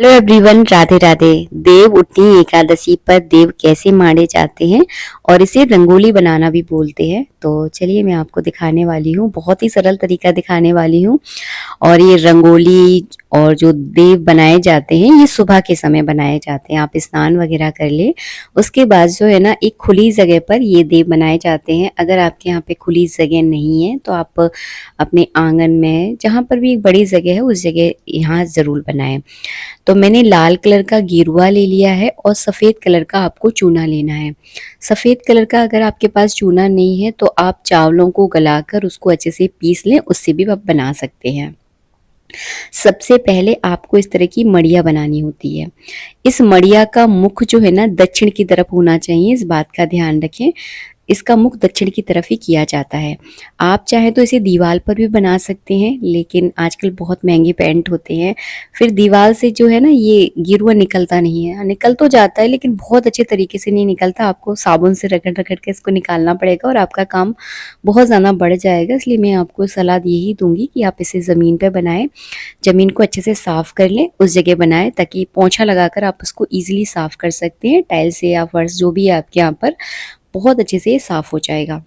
Hello everyone, Radhe Radhe. Dev Uthani Ekadashi पर देव कैसे मारे जाते हैं और इसे रंगोली बनाना भी बोलते हैं। तो चलिए मैं आपको दिखाने वाली हूँ, बहुत ही सरल तरीका दिखाने वाली हूँ। और ये रंगोली और जो देव बनाए जाते हैं ये सुबह के समय बनाए जाते हैं। आप स्नान वगैरह कर ले, उसके बाद जो है ना एक खुली जगह पर ये देव बनाए जाते हैं। अगर आपके यहाँ पे खुली जगह नहीं है तो आप अपने आंगन में जहाँ पर भी एक बड़ी जगह है उस जगह यहाँ ज़रूर बनाएं। तो मैंने लाल कलर का गेरुआ ले लिया है और सफ़ेद कलर का आपको चूना लेना है। सफ़ेद कलर का अगर आपके पास चूना नहीं है तो आप चावलों को गलाकर उसको अच्छे से पीस लें, उससे भी आप बना सकते हैं। सबसे पहले आपको इस तरह की मड़िया बनानी होती है। इस मड़िया का मुख जो है ना दक्षिण की तरफ होना चाहिए, इस बात का ध्यान रखें। इसका मुख दक्षिण की तरफ ही किया जाता है। आप चाहे तो इसे दीवार पर भी बना सकते हैं, लेकिन आजकल बहुत महंगे पेंट होते हैं, फिर दीवार से जो है ना ये गिरुआ निकलता नहीं है। निकल तो जाता है लेकिन बहुत अच्छे तरीके से नहीं निकलता। आपको साबुन से रगड़ रगड़ के इसको निकालना पड़ेगा और आपका काम बहुत ज़्यादा बढ़ जाएगा। इसलिए मैं आपको सलाह यही दूंगी कि आप इसे ज़मीन पर बनाएं। ज़मीन को अच्छे से साफ़ कर लें, उस जगह बनाएं ताकि पोंछा लगाकर आप उसको ईजिली साफ़ कर सकते हैं। टाइल से या फर्श जो भी है आपके यहाँ पर, बहुत अच्छे से ये साफ हो जाएगा।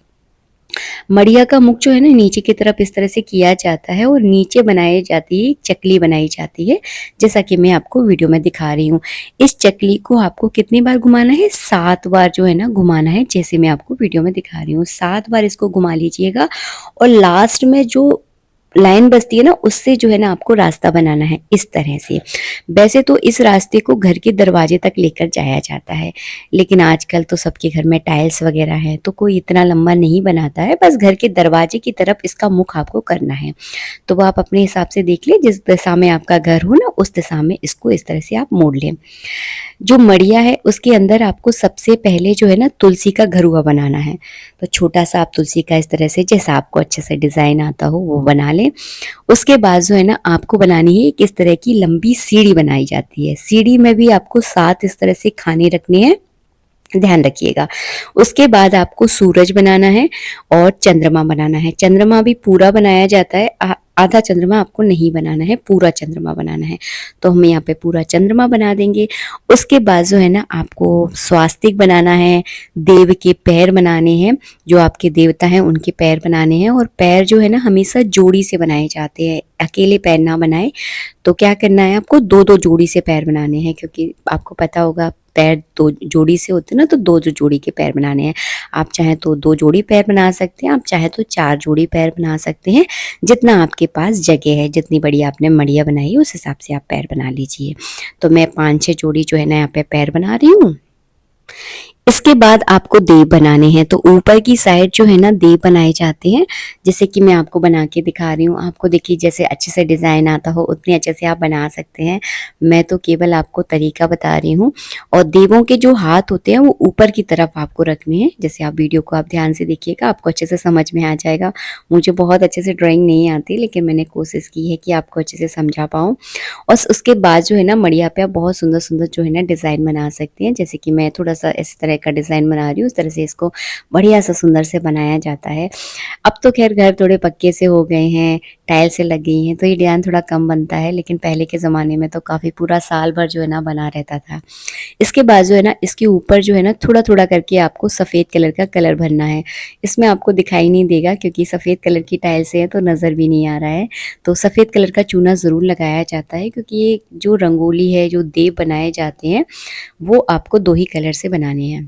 मड़िया का मुख जो है ना नीचे की तरफ इस तरह से किया जाता है और नीचे बनाई जाती है चकली बनाई जाती है, जैसा कि मैं आपको वीडियो में दिखा रही हूँ। इस चकली को आपको कितनी बार घुमाना है? 7 बार जो है ना घुमाना है, जैसे मैं आपको वीडियो में दिखा रही हूँ। 7 बार इसको घुमा लीजिएगा और लास्ट में जो लाइन बचती है ना उससे जो है ना आपको रास्ता बनाना है इस तरह से। वैसे तो इस रास्ते को घर के दरवाजे तक लेकर जाया जाता है, लेकिन आजकल तो सबके घर में टाइल्स वगैरह है तो कोई इतना लंबा नहीं बनाता है। बस घर के दरवाजे की तरफ इसका मुख आपको करना है। तो वो आप अपने हिसाब से देख लें, जिस दिशा में आपका घर हो ना उस दिशा में इसको इस तरह से आप मोड़ लें। जो मड़िया है उसके अंदर आपको सबसे पहले जो है ना तुलसी का घरुआ बनाना है। तो छोटा सा आप तुलसी का इस तरह से जैसा आपको अच्छे से डिज़ाइन आता हो वो बना लें। उसके बाद जो है ना आपको बनानी है किस तरह की लंबी सीढ़ी बनाई जाती है। सीढ़ी में भी आपको 7 इस तरह से खाने रखने हैं, ध्यान रखिएगा। उसके बाद आपको सूरज बनाना है और चंद्रमा बनाना है। चंद्रमा भी पूरा बनाया जाता है, आधा चंद्रमा आपको नहीं बनाना है, पूरा चंद्रमा बनाना है। तो हम यहाँ पे पूरा चंद्रमा बना देंगे। उसके बाद जो है ना आपको स्वास्तिक बनाना है, देव के पैर बनाने हैं, जो आपके देवता हैं उनके पैर बनाने हैं। और पैर जो है ना हमेशा जोड़ी से बनाए जाते हैं, अकेले पैर ना बनाए। तो क्या करना है आपको, दो दो जोड़ी से पैर बनाने हैं, क्योंकि आपको पता होगा पैर दो जोड़ी से होते हैं ना, तो दो जो जोड़ी के पैर बनाने हैं। आप चाहे तो 2 जोड़ी पैर बना सकते हैं, आप चाहे तो 4 जोड़ी पैर बना सकते हैं। जितना आपके पास जगह है, जितनी बड़ी आपने मड़िया बनाई है उस हिसाब से आप पैर बना लीजिए। तो मैं 5-6 जोड़ी जो है ना यहाँ पे पैर बना रही हूँ। इसके बाद आपको देव बनाने हैं। तो ऊपर की साइड जो है ना देव बनाए जाते हैं, जैसे कि मैं आपको बना के दिखा रही हूँ। आपको देखिए जैसे अच्छे से डिज़ाइन आता हो उतने अच्छे से आप बना सकते हैं। मैं तो केवल आपको तरीका बता रही हूँ। और देवों के जो हाथ होते हैं वो ऊपर की तरफ आपको रखने हैं। जैसे आप वीडियो को आप ध्यान से देखिएगा, आपको अच्छे से समझ में आ जाएगा। मुझे बहुत अच्छे से ड्राइंग नहीं आती, लेकिन मैंने कोशिश की है कि आपको अच्छे से समझा पाऊँ। और उसके बाद जो है ना मड़िया पे आप बहुत सुंदर सुंदर जो है ना डिज़ाइन बना सकते हैं। जैसे कि मैं थोड़ा सा इस तरह का डिज़ाइन बना रही हूँ, उस तरह से इसको बढ़िया सा सुंदर से बनाया जाता है। अब तो खैर घर थोड़े पक्के से हो गए हैं, टाइल से लग गई हैं, तो ये डिज़ाइन थोड़ा कम बनता है, लेकिन पहले के ज़माने में तो काफ़ी पूरा साल भर जो है ना बना रहता था। इसके बाद जो है ना इसके ऊपर जो है ना थोड़ा थोड़ा करके आपको सफ़ेद कलर का कलर भरना है। इसमें आपको दिखाई नहीं देगा क्योंकि सफ़ेद कलर की टाइल से है तो नज़र भी नहीं आ रहा है। तो सफ़ेद कलर का चूना ज़रूर लगाया जाता है, क्योंकि ये जो रंगोली है, जो देव बनाए जाते हैं वो आपको 2 ही कलर से बनाने हैं।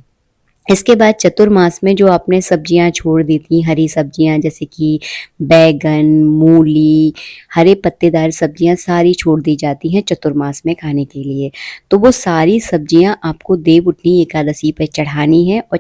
इसके बाद चतुर्मास में जो आपने सब्जियां छोड़ दी थी, हरी सब्जियां जैसे कि बैगन, मूली, हरे पत्तेदार सब्जियां सारी छोड़ दी जाती हैं चतुर्मास में खाने के लिए। तो वो सारी सब्जियां आपको देव उठनी एकादशी पर चढ़ानी है और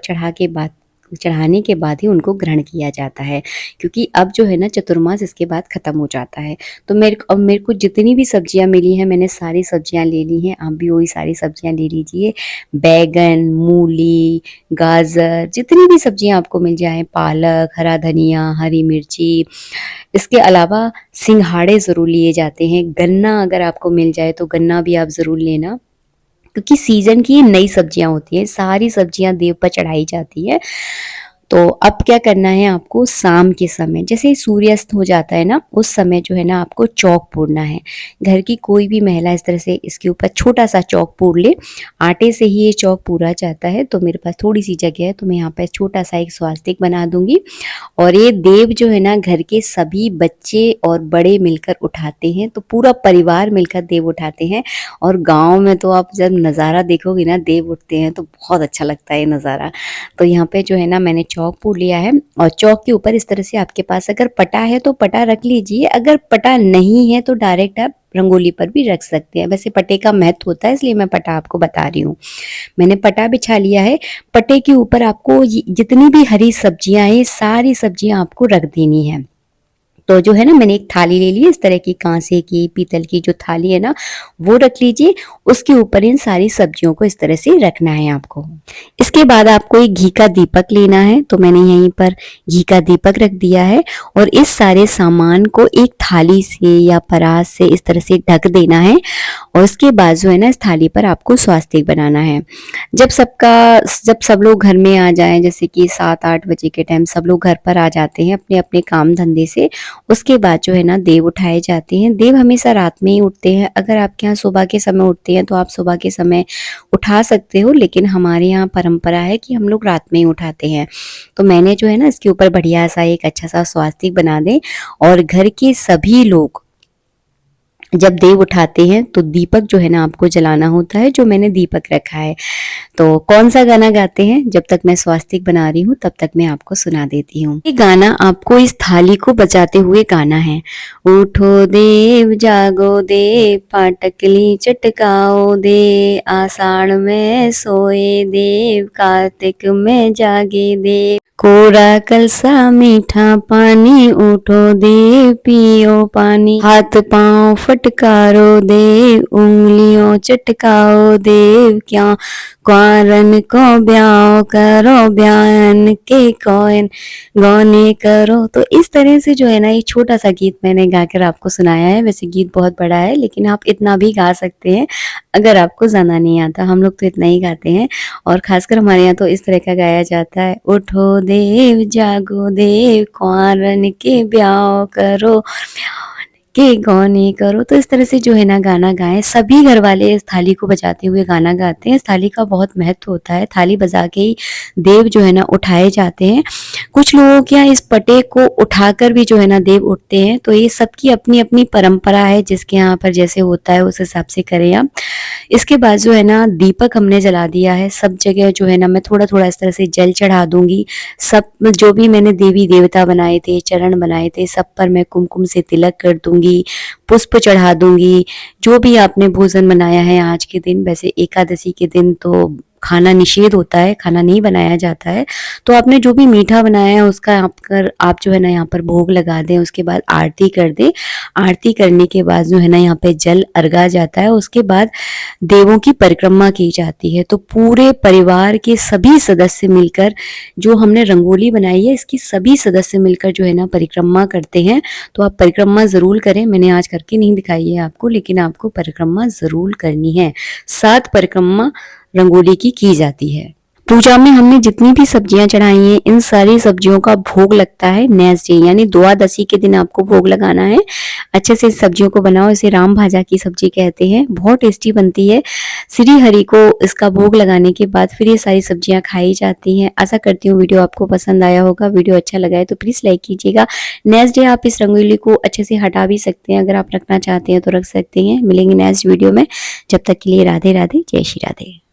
चढ़ाने के बाद ही उनको ग्रहण किया जाता है, क्योंकि अब जो है ना चतुर्मास इसके बाद ख़त्म हो जाता है। तो मेरे को जितनी भी सब्जियां मिली हैं मैंने सारी सब्जियां ले ली हैं, आप भी वही सारी सब्जियां ले लीजिए। बैगन, मूली, गाजर, जितनी भी सब्जियां आपको मिल जाए, पालक, हरा धनिया, हरी मिर्ची। इसके अलावा सिंघाड़े ज़रूर लिए जाते हैं। गन्ना अगर आपको मिल जाए तो गन्ना भी आप ज़रूर लेना, क्योंकि सीजन की ये नई सब्जियां होती हैं। सारी सब्जियां देव पर चढ़ाई जाती है। तो अब क्या करना है आपको, शाम के समय जैसे ही सूर्यास्त हो जाता है ना, उस समय जो है ना आपको चौक पूरना है। घर की कोई भी महिला इस तरह से इसके ऊपर छोटा सा चौक पूर ले। आटे से ही ये चौक पूरा जाता है, तो मेरे पास थोड़ी सी जगह है तो मैं यहाँ पर छोटा सा एक स्वास्तिक बना दूंगी। और ये देव जो है ना घर के सभी बच्चे और बड़े मिलकर उठाते हैं, तो पूरा परिवार मिलकर देव उठाते हैं। और गांव में तो आप जब नज़ारा देखोगे ना देव उठते हैं तो बहुत अच्छा लगता है ये नज़ारा। तो यहाँ पे जो है ना मैंने चौक पूर लिया है, और चौक के ऊपर इस तरह से आपके पास अगर पटा है तो पटा रख लीजिए, अगर पटा नहीं है तो डायरेक्ट आप रंगोली पर भी रख सकते हैं। वैसे पटे का महत्व होता है इसलिए मैं पटा आपको बता रही हूँ। मैंने पटा बिछा लिया है। पटे के ऊपर आपको जितनी भी हरी सब्जियां हैं सारी सब्जियां आपको रख देनी है। तो जो है ना मैंने एक थाली ले ली, इस तरह की कांसे की पीतल की जो थाली है ना वो रख लीजिए। उसके ऊपर इन सारी सब्जियों को इस तरह से रखना है आपको। इसके बाद आपको एक घी का दीपक लेना है, तो मैंने यहीं पर घी का दीपक रख दिया है। और इस सारे सामान को एक थाली से या परात से इस तरह से ढक देना है। और उसके बाद जो है ना इस थाली पर आपको स्वास्तिक बनाना है। जब सब लोग घर में आ जाएं, जैसे कि 7-8 बजे के टाइम सब लोग घर पर आ जाते हैं अपने अपने काम धंधे से, उसके बाद जो है ना देव उठाए जाते हैं। देव हमेशा रात में ही उठते हैं। अगर आपके यहाँ सुबह के समय उठते हैं तो आप सुबह के समय उठा सकते हो, लेकिन हमारे यहाँ परंपरा है कि हम लोग रात में ही उठाते हैं। तो मैंने जो है ना इसके ऊपर बढ़िया सा एक अच्छा सा स्वास्तिक बना दे। और घर के सभी लोग जब देव उठाते हैं तो दीपक जो है ना आपको जलाना होता है, जो मैंने दीपक रखा है। तो कौन सा गाना गाते हैं, जब तक मैं स्वास्तिक बना रही हूँ तब तक मैं आपको सुना देती हूँ। ये गाना आपको इस थाली को बजाते हुए गाना है। उठो देव जागो देव, पाटकली चटकाओ दे, आषाढ़ में सोए देव, कार्तिक में जागे देव, कोरा कलसा मीठा पानी, उठो देव पियो पानी, हाथ पांव फटकारो देव, उंगलियों चटकाओ देव, क्या क्वारन को ब्याह करो, ब्याहन के कोइन गौने करो। तो इस तरह से जो है ना ये छोटा सा गीत मैंने गाकर आपको सुनाया है। वैसे गीत बहुत बड़ा है लेकिन आप इतना भी गा सकते हैं अगर आपको ज़्यादा नहीं आता। हम लोग तो इतना ही गाते हैं, और खासकर हमारे यहाँ तो इस तरह का गाया जाता है। उठो देव जागो देव, कुंवारन के ब्याह करो, के गौने करो। तो इस तरह से जो है ना गाना गाएं। सभी घर वाले इस थाली को बजाते हुए गाना गाते हैं। इस थाली का बहुत महत्व होता है। थाली बजा के ही देव जो है ना उठाए जाते हैं। कुछ लोगों के यहाँ इस पटे को उठाकर भी जो है ना देव उठते हैं। तो ये सबकी अपनी अपनी परंपरा है, जिसके यहाँ पर जैसे होता है उस हिसाब से करें आप। इसके बाद जो है ना दीपक हमने जला दिया है। सब जगह जो है ना मैं थोड़ा थोड़ा इस तरह से जल चढ़ा दूंगी। सब जो भी मैंने देवी देवता बनाए थे, चरण बनाए थे, सब पर मैं कुमकुम से तिलक कर दूंगी, पुष्प चढ़ा दूंगी। जो भी आपने भोजन बनाया है आज के दिन, वैसे एकादशी के दिन तो खाना निषेध होता है, खाना नहीं बनाया जाता है। तो आपने जो भी मीठा बनाया है उसका आप जो है ना यहाँ पर भोग लगा दें। उसके बाद आरती कर दें। आरती करने के बाद जो है ना यहाँ पे जल अर्गा जाता है। उसके बाद देवों की परिक्रमा की जाती है। तो पूरे परिवार के सभी सदस्य मिलकर, जो हमने रंगोली बनाई है इसकी सभी सदस्य मिलकर जो है ना परिक्रमा करते हैं। तो आप परिक्रमा जरूर करें। मैंने आज करके नहीं दिखाई है आपको, लेकिन आपको परिक्रमा जरूर करनी है। 7 परिक्रमा रंगोली की जाती है। पूजा में हमने जितनी भी सब्जियां चढ़ाई हैं, इन सारी सब्जियों का भोग लगता है नेक्स्ट डे, यानी द्वादशी के दिन आपको भोग लगाना है। अच्छे से सब्जियों को बनाओ। इसे राम भाजा की सब्जी कहते हैं, बहुत टेस्टी बनती है। श्री हरि को इसका भोग लगाने के बाद फिर ये सारी सब्जियां खाई जाती हैं। आशा करती हूँ वीडियो आपको पसंद आया होगा। वीडियो अच्छा लगा है तो प्लीज लाइक कीजिएगा। नेक्स्ट डे आप इस रंगोली को अच्छे से हटा भी सकते हैं, अगर आप रखना चाहते हैं तो रख सकते हैं। मिलेंगे नेक्स्ट वीडियो में। जब तक के लिए राधे राधे, जय श्री राधे।